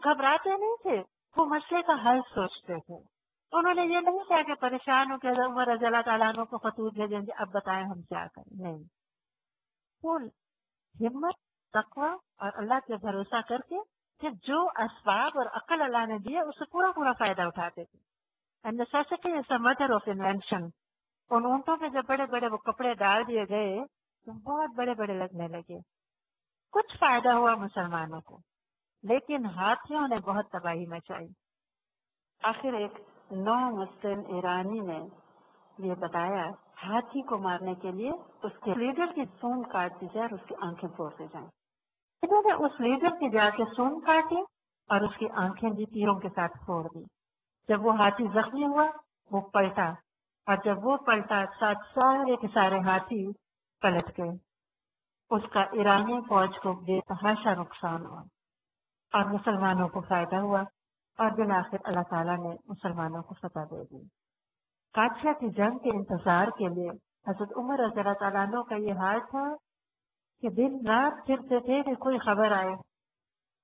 گھبراتے نہیں تھے، وہ مسئلے کا حل سوچتے تھے. انہوں نے یہ نہیں کہا کہ پریشان ہو کے عمر رضی اللہ تعالیٰ عنہ کو خطوط بھیجیں گے اب بتائیں ہم کیا کریں. نہیں، وہ ہمت، تقوی اور اللہ پہ بھروسہ کر کے کہ جو اسباب اور عقل اللہ نے دیے اس سے پورا پورا فائدہ اٹھاتے تھے. And necessity is the mother of invention. ان اونٹوں پہ جب بڑے بڑے وہ کپڑے ڈال دیے گئے تو بہت بڑے بڑے لگنے لگے. کچھ فائدہ ہوا مسلمانوں کو، لیکن ہاتھیوں نے بہت تباہی مچائی. آخر ایک نو مسلم ایرانی نے یہ بتایا ہاتھی کو مارنے کے لیے اس کے لیڈر کی سونڈ کاٹ دی جائے اور اس کی آنکھیں پھوڑ دی جائیں. انہوں نے اس لیڈر کی جا کے سونڈ کاٹی اور اس کی آنکھیں بھی تیروں کے ساتھ پھوڑ دی. جب وہ ہاتھی زخمی ہوا وہ پلٹا، اور جب وہ پلٹا سارے کے سارے ہاتھی پلٹ گئے. اس کا ایرانی فوج کو بے تحاشا نقصان ہوا اور مسلمانوں کو فائدہ ہوا، اور بالآخر اللہ تعالیٰ نے مسلمانوں کو فتح دے دی. قادسیہ کی جنگ کے انتظار کے لیے حضرت عمر رضی اللہ تعالیٰ عنہ کا یہ حال تھا کہ دن رات پھرتے تھے کہ کوئی خبر آئے.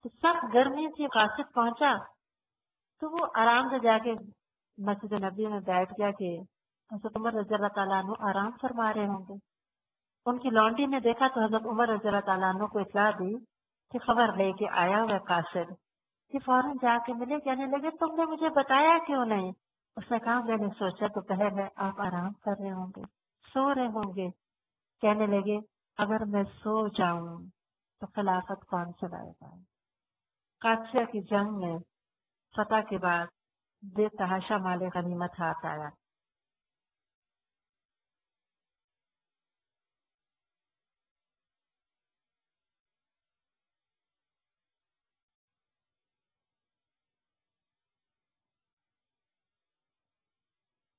تو سخت گرمی تھی، قاصد پہنچا تو وہ آرام سے جا کے مسجد نبی میں بیٹھ گیا کہ حضرت عمر رضی اللہ تعالیٰ عنہ آرام فرما رہے ہوں گے. ان کی لونڈی نے دیکھا تو حضرت عمر رضی اللہ تعالیٰ عنہ کو اطلاع دی کہ خبر لے کے آیا ہوا قاصد. کہ فوراً جا کے ملے، کہنے لگے تم نے مجھے بتایا کیوں نہیں؟ اس نے کہا میں نے سوچا تو پہلے آپ آرام کر رہے ہوں گے، سو رہے ہوں گے. کہنے لگے اگر میں سو جاؤں تو خلافت کون چلائے گا؟ قادسیہ کی جنگ میں فتح کے بعد بے تحاشا مال غنیمت ہاتھ آیا.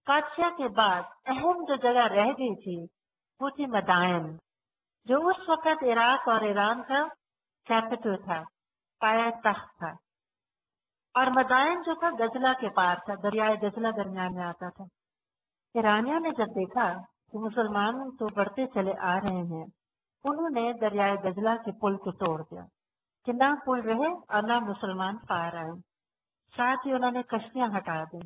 قادسیہ کے بعد اہم جو جگہ رہ گئی تھی وہ تھی مدائن، جو اس وقت عراق اور ایران کا کیپٹل تھا، پایہ تخت تھا. اور مدائن جو تھا دجلہ کے پار تھا، دریائے دجلہ درمیان میں آتا تھا. ایرانیوں نے جب دیکھا کہ مسلمان تو بڑھتے چلے آ رہے ہیں، انہوں نے دریائے دجلہ کے پل کو توڑ دیا کہ نہ پل رہے اور نہ مسلمان پار آئے. ساتھ ہی انہوں نے کشتیاں ہٹا دی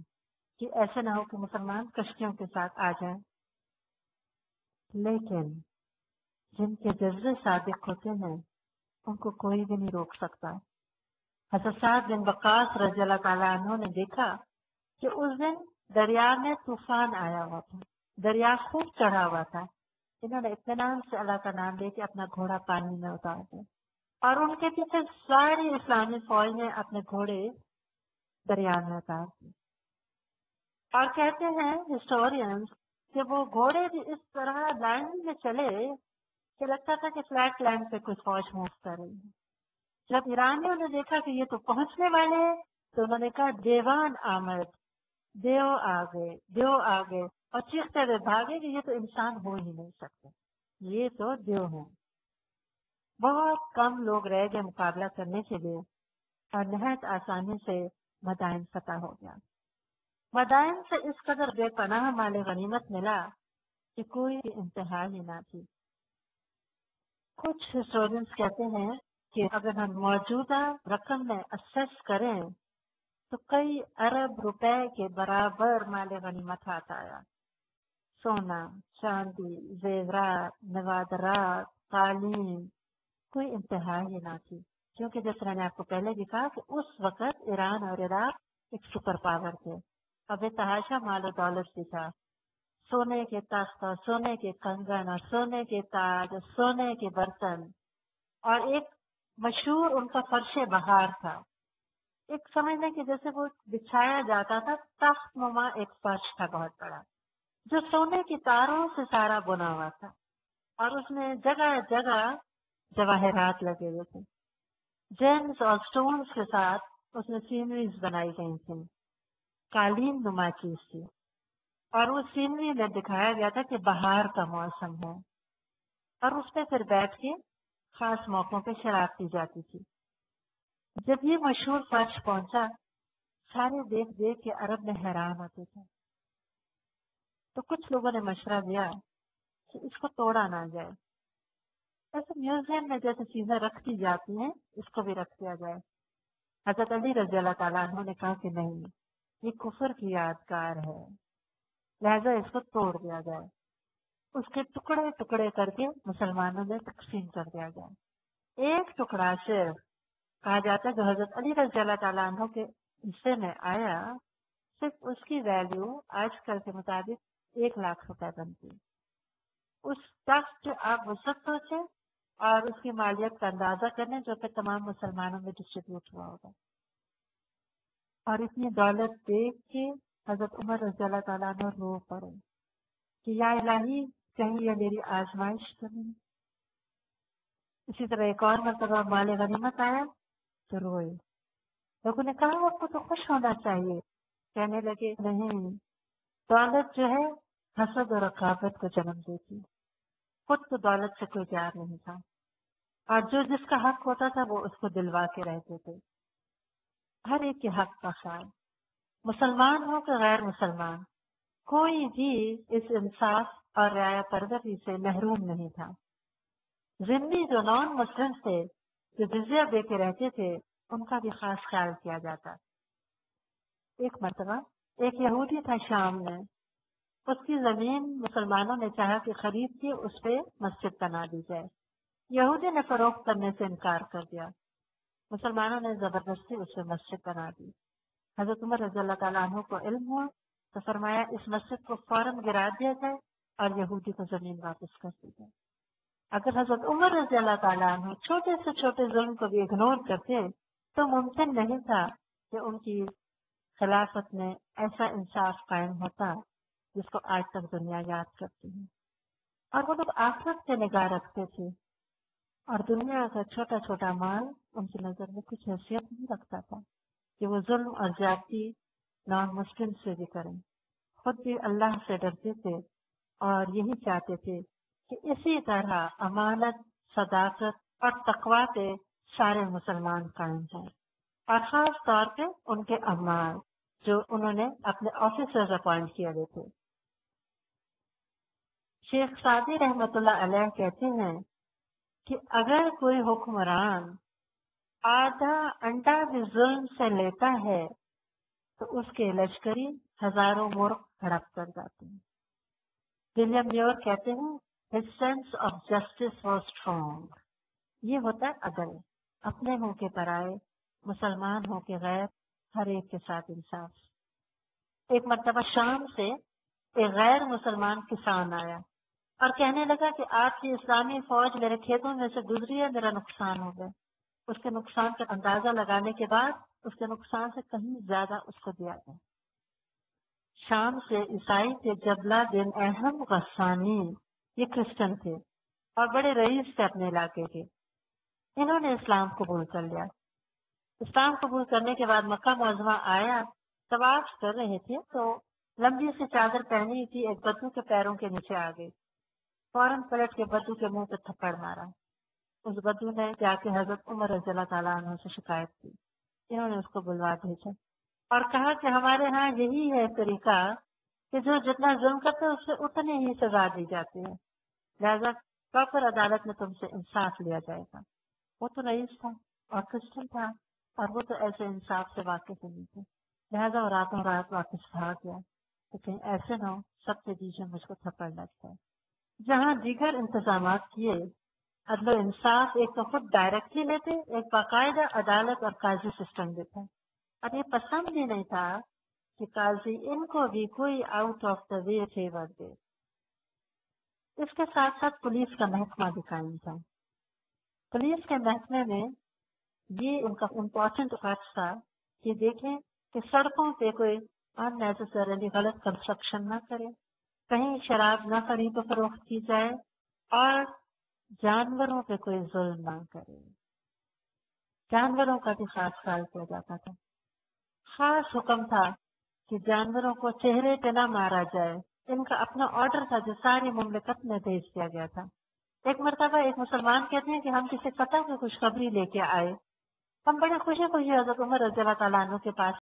کہ ایسے نہ ہو کہ مسلمان کشتیوں کے ساتھ آ جائیں. لیکن جن کے جذبے صادق ہوتے ہیں ان کو کوئی بھی نہیں روک سکتا. حضرت سعد بن وقاص رضی اللہ تعالیٰ عنہ نے دیکھا کہ اس دن دریا میں طوفان آیا ہوا تھا، دریا خوب چڑھا ہوا تھا. انہوں نے اطمینان سے اللہ کا نام لے کے اپنا گھوڑا پانی میں اتار دیا، اور ان کے پیچھے ساری اسلامی فوج نے اپنے گھوڑے دریا میں اتار دیے. اور کہتے ہیں ہسٹورینز کہ وہ گھوڑے بھی اس طرح لائن میں چلے کہ لگتا تھا کہ فلیٹ لینڈ پہ کوئی فوج موو کر رہی ہے. جب ایرانیوں نے دیکھا کہ یہ تو پہنچنے والے ہیں تو انہوں نے کہا دیوان آمد، دیو آگے، دیو آگے، اور چیختے ہوئے بھاگے کہ یہ تو انسان ہو ہی نہیں سکتے، یہ تو دیو ہیں. بہت کم لوگ رہ گئے مقابلہ کرنے کے لیے اور نہایت آسانی سے مدائن فتح ہو گیا. مدائن سے اس قدر بے پناہ مال غنیمت ملا کہ کوئی انتہا ہی نہ تھی. کچھ ہسٹورینز کہتے ہیں کہ اگر ہم موجودہ رقم میں اسیس کریں تو کئی ارب روپے کے برابر مال غنیمت ہاتھ آیا. سونا، چاندی، زیورات، نوادرات، تعلیم، کوئی انتہا ہی نہ تھی. کیونکہ جس طرح نے آپ کو پہلے بھی کہا کہ اس وقت ایران اور عراق ایک سپر پاور تھے، اب تحاشا مال و دولت بھی تھا. سونے کے تخت اور سونے کے کنگن اور سونے کے تاج اور سونے کے برتن، اور ایک مشہور ان کا فرش بہار تھا. ایک سمجھنے کہ جیسے وہ بچھایا جاتا تھا تخت نما ایک فرش تھا بہت بڑا، جو سونے کی تاروں سے سارا بنا ہوا تھا، اور اس میں جگہ جگہ جواہرات لگے ہوئے تھے. جیمز اور سٹونز کے ساتھ اس میں سینریز بنائی گئی تھیں، قالین نما چیز تھی، اور اس سینری میں دکھایا گیا تھا کہ بہار کا موسم ہے، اور اس پہ پھر بیٹھ کے خاص موقعوں پہ شراب پی جاتی تھی. جب یہ مشہور فرش پہنچا سارے دیکھ دیکھ کے عرب میں حیران ہوتے تھے. تو کچھ لوگوں نے مشورہ دیا کہ اس کو توڑا نہ جائے، ایسے میوزیم میں جیسے چیزیں رکھ دی جاتی ہیں اس کو بھی رکھ دیا جائے. حضرت علی رضی اللہ تعالیٰ عنہ نے کہا کہ نہیں، یہ کفر کی یادگار ہے، لہذا اس کو توڑ دیا جائے، اس کے ٹکڑے ٹکڑے کر کے مسلمانوں میں تقسیم کر دیا جائے۔ ایک ٹکڑا صرف کہا جاتا ہے جو حضرت علی رضی اللہ تعالیٰ عنہ کے حصے میں آیا، صرف اس کی ویلیو آج کل کے مطابق 1,00,000 روپے بنتی۔ اس شخص کے آپ وسعت سوچیں اور اس کی مالیت کا اندازہ کریں جو کہ تمام مسلمانوں میں ڈسٹریبیوٹ ہوا ہوگا۔ اور اتنی دولت دیکھ کے حضرت عمر رضی اللہ تعالیٰ عنہ رو پڑے کہ یا الہی کہیں یہ میری آزمائش تو نہیں۔ اسی طرح ایک اور مرتبہ مال غنیمت آیا تو روئے۔ لوگوں نے کہا آپ کو تو خوش ہونا چاہیے، کہنے لگے نہیں، دولت جو ہے حسد اور رقابت کو جنم دیتی، خود تو دولت سے کوئی پیار نہیں تھا، اور جو جس کا حق ہوتا تھا وہ اس کو دلوا کے رہتے تھے۔ ہر ایک کے حق کا خیال، مسلمان ہو کہ غیر مسلمان، کوئی بھی اس انصاف اور رعایا پروری سے محروم نہیں تھا۔ ذمہ جو نان مسلم تھے جو جزیہ دے کے رہتے تھے ان کا بھی خاص خیال کیا جاتا۔ ایک مرتبہ ایک یہودی تھا شام میں، اس کی زمین مسلمانوں نے چاہا کہ خرید کے اس پہ مسجد بنا دی جائے۔ یہودی نے فروخت کرنے سے انکار کر دیا، مسلمانوں نے زبردستی اس پہ مسجد بنا دی۔ حضرت عمر رضی اللہ تعالیٰ عنہ کو علم ہوا تو فرمایا اس مسجد کو فوراً گرا دیا جائے اور یہودی کو زمین واپس کر دی جائے۔ اگر حضرت عمر رضی اللہ تعالیٰ عنہ چھوٹے سے چھوٹے ظلم کو بھی اگنور کرتے تو ممکن نہیں تھا کہ ان کی خلافت میں ایسا انصاف قائم ہوتا جس کو آج تک دنیا یاد کرتی ہے۔ اور وہ لوگ آخرت سے نگاہ رکھتے تھے اور دنیا کا چھوٹا چھوٹا مال ان کی نظر میں کچھ حیثیت نہیں رکھتا تھا کہ وہ ظلم اور زیادتی نان مسلم سے بھی کریں۔ خود بھی اللہ سے ڈرتے تھے اور یہی چاہتے تھے کہ اسی طرح امانت، صداقت اور تقوی پہ سارے مسلمان قائم ہیں، اور خاص طور پہ ان کے امال جو انہوں نے اپنے آفیسرز اپوائنٹ کیے ہوئے تھے۔ شیخ سعدی رحمۃ اللہ علیہ کہتے ہیں کہ اگر کوئی حکمران آدھا انڈا بھی ظلم سے لیتا ہے تو اس کے لشکری ہزاروں مرغ ہڑپ کر جاتے ہیں۔ ولیم میور کہتے ہیں his sense of justice was strong۔ یہ ہوتا ہے عدل، اپنے ہوں کے پرائے، مسلمان ہوں کے غیر، ہر ایک کے ساتھ انصاف۔ ایک مرتبہ شام سے ایک غیر مسلمان کسان آیا اور کہنے لگا کہ آپ کی اسلامی فوج میرے کھیتوں میں سے گزری ہے، میرا نقصان ہو گیا۔ اس کے نقصان کا اندازہ لگانے کے بعد اس کے نقصان سے کہیں زیادہ اس کو دیا گیا۔ شام سے عیسائی تھے جبلہ بن احم غسانی، یہ کرسچن تھے اور بڑے رئیس تھے اپنے علاقے کے۔ انہوں نے اسلام قبول کر لیا۔ اسلام قبول کرنے کے بعد مکہ معظمہ آیا، طواف کر رہے تھے تو لمبی سی چادر پہنی تھی ایک بدو کے پیروں کے نیچے آ گئی، فوراً پلٹ کے بدو کے منہ پہ تھپڑ مارا۔ اس بدو نے جا کے حضرت عمر رضی اللہ تعالیٰ عنہ سے شکایت کی۔ انہوں نے اس کو بلوا بھیجا اور کہا کہ ہمارے ہاں یہی ہے طریقہ کہ جو جتنا ظلم کرتے اس سے اتنی ہی سزا دی جاتی ہے، لہذا پراپر عدالت میں تم سے انصاف لیا جائے گا۔ وہ تو رئیس تھا اور کرسچن تھا اور وہ تو ایسے انصاف سے واقف نہیں تھے، لہذا وہ راتوں رات واپس بھاگ گیا کہ کہیں ایسے نہ ہو سب کے بیچ میں مجھ کو تھپڑ لگ جائے۔ جہاں دیگر انتظامات کیے، عدل و انصاف ایک تو خود ڈائریکٹلی لیتے، ایک باقاعدہ عدالت اور قاضی سسٹم بھی تھا، اور یہ پسند ہی نہیں تھا کہ قاضی ان کو بھی کوئی out of the way favour دے۔ اس کے ساتھ ساتھ پولیس کا محکمہ بھی قائم تھا۔ پولیس کے محکمے میں یہ ان کا امپورٹنٹ فرض تھا کہ دیکھیں کہ سڑکوں پہ کوئی ان نیسیسریلی غلط کنسٹرکشن نہ کرے، کہیں شراب نہ خرید و فروخت کی جائے، اور جانوروں پہ کوئی ظلم نہ کرے۔ جانوروں کا بھی خاص خیال کیا جاتا تھا۔ خاص حکم تھا کہ جانوروں کو چہرے پہ نہ مارا جائے۔ ان کا اپنا آرڈر تھا جو ساری مملکت میں بھیج دیا گیا تھا۔ ایک مرتبہ ایک مسلمان کہتے ہیں کہ ہم کسی فتح کی خوشخبری لے کے آئے، ہم بڑے خوشی خوشی حضرت عمر رضی اللہ تعالیٰ عنہ کے پاس